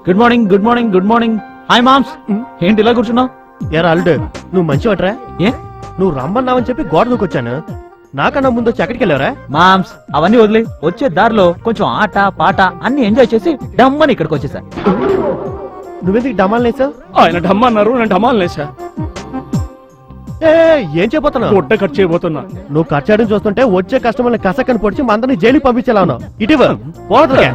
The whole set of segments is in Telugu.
Good morning good morning good morning. Hi moms. ఏంటి ఇలా కూర్చున్నావు? ఎరా అల్లుడు, నువ్వు మంచివట్రా? ఏ నువ్వు రమ్మన్నావని చెప్పి గోడ దూకొచ్చాను. నాకన్నా ముందు వచ్చి ఎక్కడికి వెళ్ళావరా? మామ్స్ అవన్నీ వదిలే, వచ్చే దారిలో కొంచెం ఆట పాట అన్ని ఎంజాయ్ చేసి డమ్మని ఇక్కడికి వచ్చేసా. నువ్వెందుకు డమాల్ లేసావు? ఆయన డమ్మన్నారు, నేను డమాల్ లేసా. ఏం చేయబోతున్నావు? గుడ్డ కట్ చేయబోతున్నా. నువ్వు కట్ చేయడం చూస్తుంటే వచ్చే కస్టమర్ని కసక్కని పొడిచి మందరిని జైలుకి పంపించేలా ఉన్నావు. ఇటీవ పోదుగా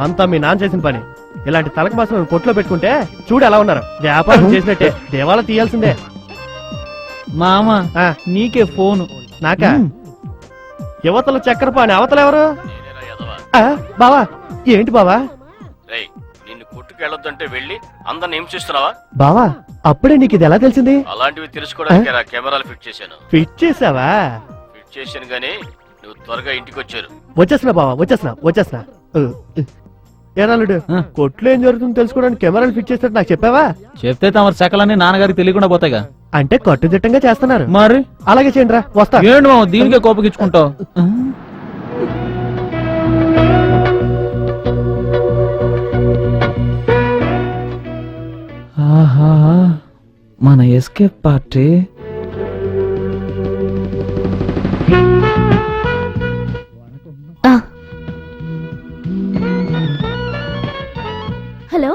అంతా మీ నాన్న చేసిన పని. ఇలాంటి తలక మాసం కొట్లో పెట్టుకుంటే చూడు ఎలా ఉన్నారు. వ్యాపారం చేసినట్టే దేవాల తీయాల్సిందే. మామ ఆ, నీకే ఫోను. నాకా? యువతలు చక్కెర పాని అవతల ఎవరు? బావా ఏంటి బావా? నిన్ను కొట్టుకెళ్ళొద్దంటే వెళ్ళి అందరిని హింసిస్తున్నావా? బావా అప్పుడే నీకు ఇది ఎలా తెలిసింది? అలాంటివి తెలుసుకోవడానికి కెమెరాలు ఫిట్ చేశాను. ఫిట్ చేసావా? ఫిట్ చేశాను గానీ నువ్వు త్వరగా ఇంటికి వచ్చారు. వచ్చేస్తున్నా బావా, వచ్చేస్తున్నా. ఏనాలుడు, కొట్లో ఏం జరుగుతుందో తెలుసుకోవడానికి కెమెరాలు ఫిట్ చేసినట్టు నాకు చెప్పావా? చెప్తే తమరు శకలన్నీ నాన్నగారికి తెలియకుండా పోతాయిగా. అంటే కట్టుదిట్టంగా చేస్తున్నారు. మరి అలాగే చేయండి రా, వస్తా. ఏంటి మామ దీనికే కోపగించుకుంటావు? ఆహా, మన escape party. Hello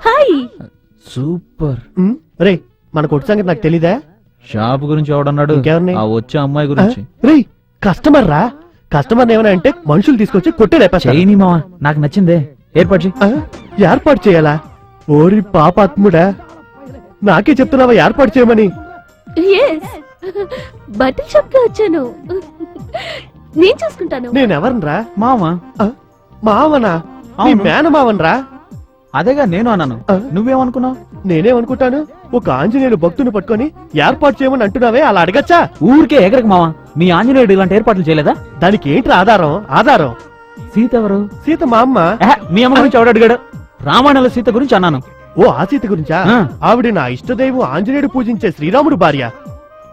hi. Super. రే మన కొట్టు సంగతి నాకు తెలీదా? షాప్ గురించి ఎవడన్నాడు? ఇంకెవరిని? ఆ వచ్చే అమ్మాయి గురించి. రే కస్టమర్ రా. కస్టమర్ ఏమైనా అంటే మనుషులు తీసుకొచ్చి కొట్టే లేపేస్తారు. చేయని మామ, నాకు నచ్చిందే. ఏర్పాటు చెయ్. ఏర్పాటు చేయాలా? ఓరి పాపాత్ముడా, నాకే చెప్తున్నావా ఏర్పాటు చేయమని? ఎస్, బట్టల షాప్ కి వచ్చాను. నేను చూసుకుంటాను. నేనెవరనరా? మామ మావనా? నీ అవును. మేనమావనరా? అదేగా నేను అన్నాను. నువ్వేమనుకున్నావు? నేనేమనుకుంటాను, ఒక ఆంజనేయులు భక్తుని పట్టుకొని ఏర్పాటు చేయమని అంటున్నావే, అలా అడగచ్చా? ఊరికే ఎగరకు మామ. మీ ఆంజనేయుడు ఇలాంటి ఏర్పాట్లు చేయలేదా? దానికి ఏంటి ఆధారం? సీత ఎవరు? సీత మా అమ్మ. మీ అమ్మ గురించి ఎవడు అడిగాడు? రామాయణంలో సీత గురించి అన్నాను. ఓ ఆ సీత గురించా? ఆ. ఆవిడ నా ఇష్టదైవం ఆంజనేయుడు పూజించే శ్రీరాముడు భార్య.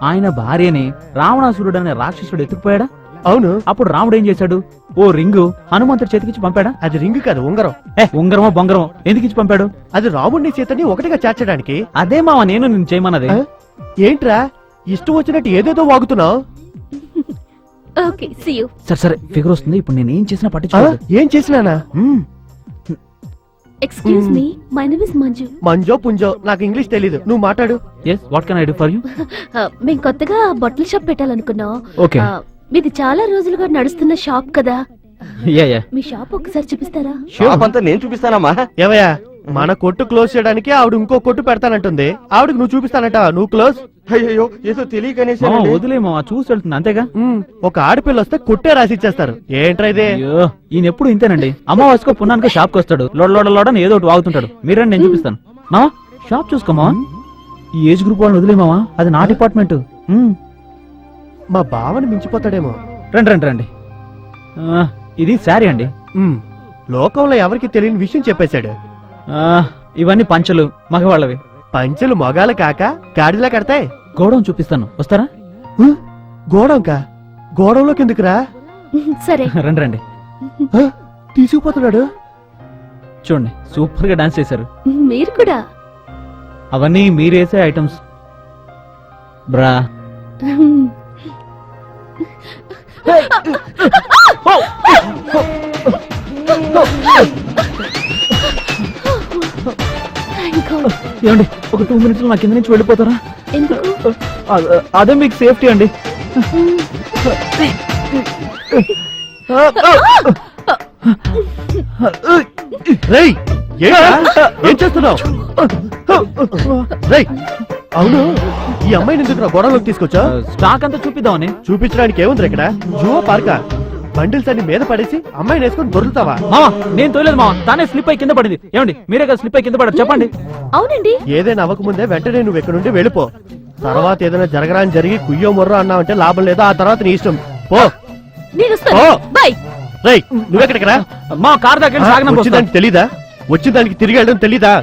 ఆయన భార్యని రావణాసురుడు అనే రాక్షసుడు ఎత్తుకుపోయాడా? అవును. అప్పుడు రాముడు ఏం చేశాడు? ఓ రింగు హనుమంతుడి చేతికిచ్చి పంపాడా? అది రింగు కాదు, ఉంగరం. ఉంగరమో బొంగరమో ఎందుకు ఇచ్చి పంపాడు? అది రాముడిని సీతని ఒకటిగా చేర్చడానికి. అదే మామ నేను నిన్ను చేయమన్నది. ఆ? ఏంట్రా ఇష్టం వచ్చినట్టు ఏదేదో వాగుతున్నావు? Okay see you. సరే ఫిగర్ వస్తుంది. ఇప్పుడు నేను ఏం చేసినా పట్టించుకోదు. ఏం చేసినానా? Excuse me, my name is Manju. మంజో పుంజో నాకు ఇంగ్లీష్ తెలీదు, నువ్వు మాట్లాడు. yes what can I do for you? మేము కొత్తగా బట్టల షాప్ పెట్టాలనుకున్నాం. Okay. మీది చాలా రోజులుగా నడుస్తున్న షాప్ కదా. yeah మీ షాప్ ఒకసారి చూపిస్తారా? షాప్ అంతా నేను చూపిస్తానమ్మా. ఏవయ్యా, మన కొట్టు క్లోజ్ చేయడానికి ఆవిడ ఇంకో కొట్టు పెడతానంటుంది. ఆవిడకి నువ్వు చూపిస్తానంట, నువ్వు క్లోజ్. అయ్యో ఏదో తెలియకనేసి వదిలే మామ, చూసి వెళ్తుంది అంతేగా. ఒక ఆడపిల్ల వస్తే కొట్టే రాసి ఇచ్చేస్తారు. ఏంట్రా ఇదే? అయ్యో ఈయన ఎప్పుడు ఇంతేనండి. అమావాస్యకో పున్నానికో షాప్కి వస్తాడు, లోడని ఏదో ఒకటి వాగుతుంటాడు. మీరండి నేను చూపిస్తాను. మావా షాప్ చూసుకోమా. ఈ ఏజ్ గ్రూప్ వాళ్ళని వదిలే మావా, అది నా డిపార్ట్మెంట్. మా బావని మించిపోతాడేమో. రండి. ఇది శారీ అండి. లోకంలో ఎవరికి తెలియని విషయం చెప్పేశాడు. ఇవన్నీ పంచలు మగవాళ్ళవి. పంచెలు మొగాలు కాక గాడిలా కడతాయి. గోడౌన్ చూపిస్తాను, వస్తారా? గోడంకా? గోడంలోకి ఎందుకురా? సరే రండి. తీసుకుపోతున్నాడు. చూడండి సూపర్ గా డాన్స్ చేశారు. మీరు కూడా. అవన్నీ మీరేసే ఐటమ్స్ బ్రా. ఏమండి ఒక 2 minutes నా కింద నుంచి వెళ్ళిపోతారా? ఎందుకు? అదే మీకు సేఫ్టీ అండి. రేయ్ ఏం చేస్తున్నావు? రేయ్ అవును, ఈ అమ్మాయిని ఎందుకు గొడవలోకి తీసుకొచ్చా? స్టాక్ అంతా చూపిద్దామని. చూపించడానికి ఏముంది ఇక్కడ? జువో పార్కా? బండిల్స్ అన్ని మీద పడేసి అమ్మాయిని వేసుకొని దొరుకుతావా? మావా నేను తోలేదు మావా, తానే స్లిప్ అయి కింద పడింది. ఏమండి మీరే కదా స్లిప్ అయి కింద పడారు, చెప్పండి. అవునండి. ఏదైనా అవ్వకముందే వెంటనే నువ్వు ఇక్కడ నుండి వెళ్ళిపో. తర్వాత ఏదైనా జరగరాని జరిగి కుయ్యో మొర్రో అన్నావంటే లాభం లేదు. ఆ తర్వాత నీ ఇష్టం, పో. బై. రేయ్ నువ్వెక్కడికి రా? మా కార్ దగ్గర వచ్చిందానికి తెలీదా? వచ్చిందానికి తిరిగి వెళ్ళడం తెలీదా?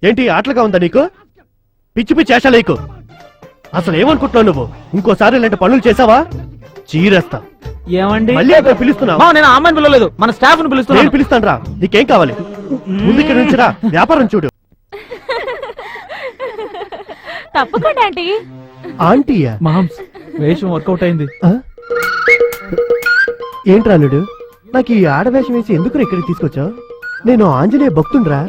ఏంటి ఆటలుగా ఉందా నీకు? పిచ్చి ఆశలేకు. అసలు ఏమనుకుంటున్నావు నువ్వు? ఇంకోసారి ఇలాంటి పనులు చేసావా చీరేస్తా. ఏమండి మళ్ళీ అక్కడ పిలుస్తున్నావు మామ నేను ఆ అమ్మాయిని పిలవలేదు మన స్టాఫ్ ని నేను పిలుస్తున్నాను పిలుస్తాను రా నీకేం కావాలి ముందు ఇక్కడ నుంచి రా వ్యాపారం చూడు తప్పకుండా ఆంటీ. ఆంటీయా మామ్స్ వేషం వర్కౌట్ అయింది. ఆ? ఏంట్రా అల్లుడు నాకు ఈ ఆడవేషం వేసి ఎందుకు ఇక్కడికి తీసుకొచ్చావు నేను ఆంజనేయ భక్తుండ్రా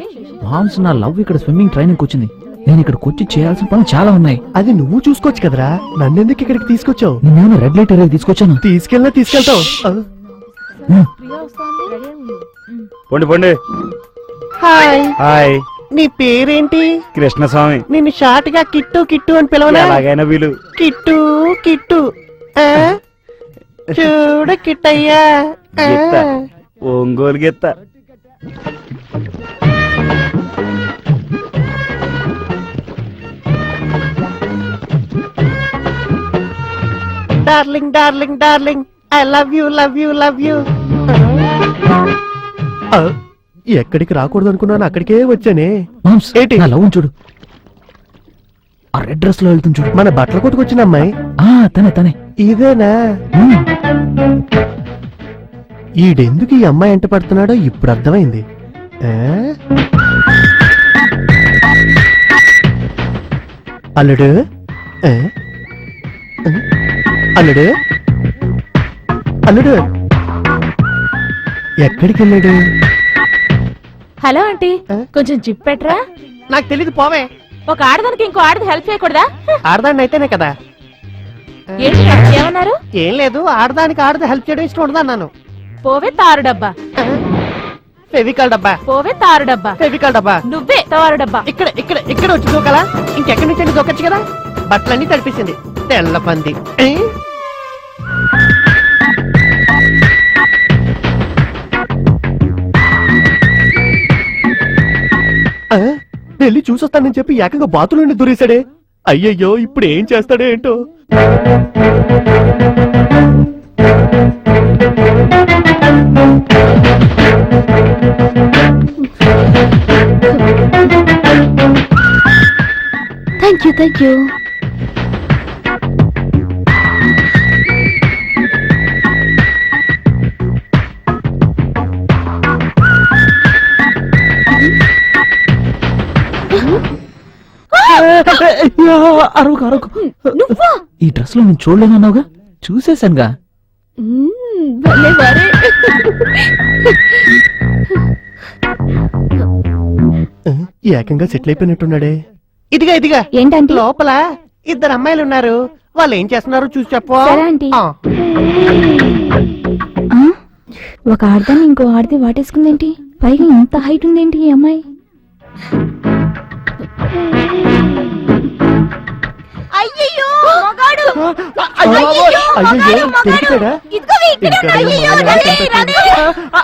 మామ్స్ నా లవ్ ఇక్కడ స్విమ్మింగ్ ట్రైనింగ్ వచ్చింది. నేను ఇక్కడికి వచ్చి చేయాల్సిన పనులు చాలా ఉన్నాయి. అది నువ్వు చూసుకోవచ్చు కదరా నన్నెందుకు ఇక్కడికి తీసుకొచ్చావు నేను రెడ్ లైట్ ఏరియా తీసుకొచ్చాను. తీసుకెళ్తావు ఆ? పొండి పొండి. హాయ్ హాయ్ నీ పేరేంటి కృష్ణస్వామి. నిన్ను షార్ట్ గా కిట్టు కిట్టు అని పిలవనా ఎలాగైనా వీలు. కిట్టు కిట్టు ఆ? చూడు కిట్టయ్యా ఆ? గిత్త. ఒంగోలు గిత్త. Darling darling darling I love you love you love you ఎక్కడికి రాకూడదు అనుకున్నాను అక్కడికే వచ్చానే మామ్స్ ఏంటి? నా లవ్ చూడు ఆ రెడ్ డ్రెస్ లో వెళ్తుంది చూడు. మన బట్టల కొట్టుకొచ్చిన అమ్మాయి తనే తనే. ఇదేనా ఈడెందుకు ఈ అమ్మాయి ఎంట పడుతున్నాడో ఇప్పుడు అర్థమైంది ఆ? అల్లుడు ఆ? ఆ? అల్లుడు అల్లుడు ఎక్కడికి వెళ్ళాడు హలో ఆంటీ, కొంచెం జిప్ పెట్టరా. నాకు తెలీదు పోవే ఒక ఆడదానికి ఇంకో ఆడది హెల్ప్ చేయకూడదా? ఆడదాన్ని అయితేనే కదా ఏంటి ఏమన్నారు? ఏం లేదు ఆడదానికి ఆడది హెల్ప్ చేయడం ఇష్టం ఉండదు అన్నాను పోవే తారు డబ్బా, ఫెవికాల్ డబ్బా పోవే తారు డబ్బా, ఫెవికాల్ డబ్బా నువ్వే తారు డబ్బా. ఇక్కడ ఇక్కడ ఇక్కడ వచ్చి దూకలా ఇంకెక్కడి నుంచి దూకొచ్చు కదా బట్టలన్నీ తడిపేసింది తెల్ల పంది ఏ? ఆ? వెళ్ళి చూసొస్తానని చెప్పి ఏకంగా బాతులోని దూరేశాడే అయ్యయ్యో ఇప్పుడు ఏం చేస్తాడో ఏంటో థ్యాంక్ యూ థ్యాంక్ యూ. అరవకు అరవకు. నువ్వా? ఈ డ్రెస్ లో నేను చూడలేనన్నావుగా. చూసేశానుగా. భలే వారే. ఏకంగా సెటిల్ అయిపోయినట్టున్నాడే ఇదిగా ఇదిగా ఏంటంటే లోపల ఇద్దరు అమ్మాయిలు ఉన్నారు వాళ్ళు ఏం చేస్తున్నారో చూసి చెప్పు సరే ఆంటీ. ఆ. ఒక ఆడదాన్ని ఇంకో ఆడది వాటేసుకుందేంటి? పైగా ఇంత హైట్ ఉందేంటి ఈ అమ్మాయి? అయ్యయ్యో మగాడు! అయ్యయ్యో, దొరికిపోయాడా?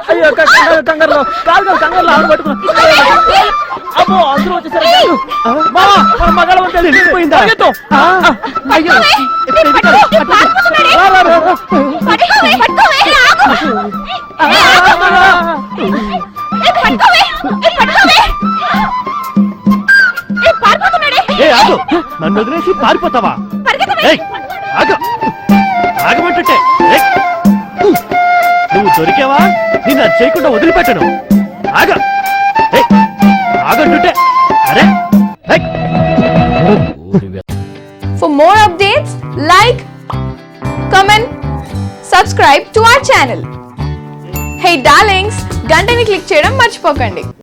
అయ్యో కంగారులో కంగారులో ఆవిడ పట్టుకున్నా. అమ్మో అందరూ వచ్చేసారు. మావా, మన మగాళ్ళ వంట తెలిసిపోయిందా? పరిగెత్తు. అయ్యో రా, రా, రా, రా. ఏ ఆగు నన్ను వదిలేసి పారిపోతావా ఏయ్, ఆగు. ఆగమంటుంటే ఏయ్. నువ్వు దొరికావా నిన్ను అది చేయకుండా వదిలిపెట్టను ఆగ ఏయ్, ఆగంటుంటే అరే ఏయ్. For more updates, like, comment, subscribe to our channel. Hey darlings, గంటని click చేయడం మర్చిపోకండి.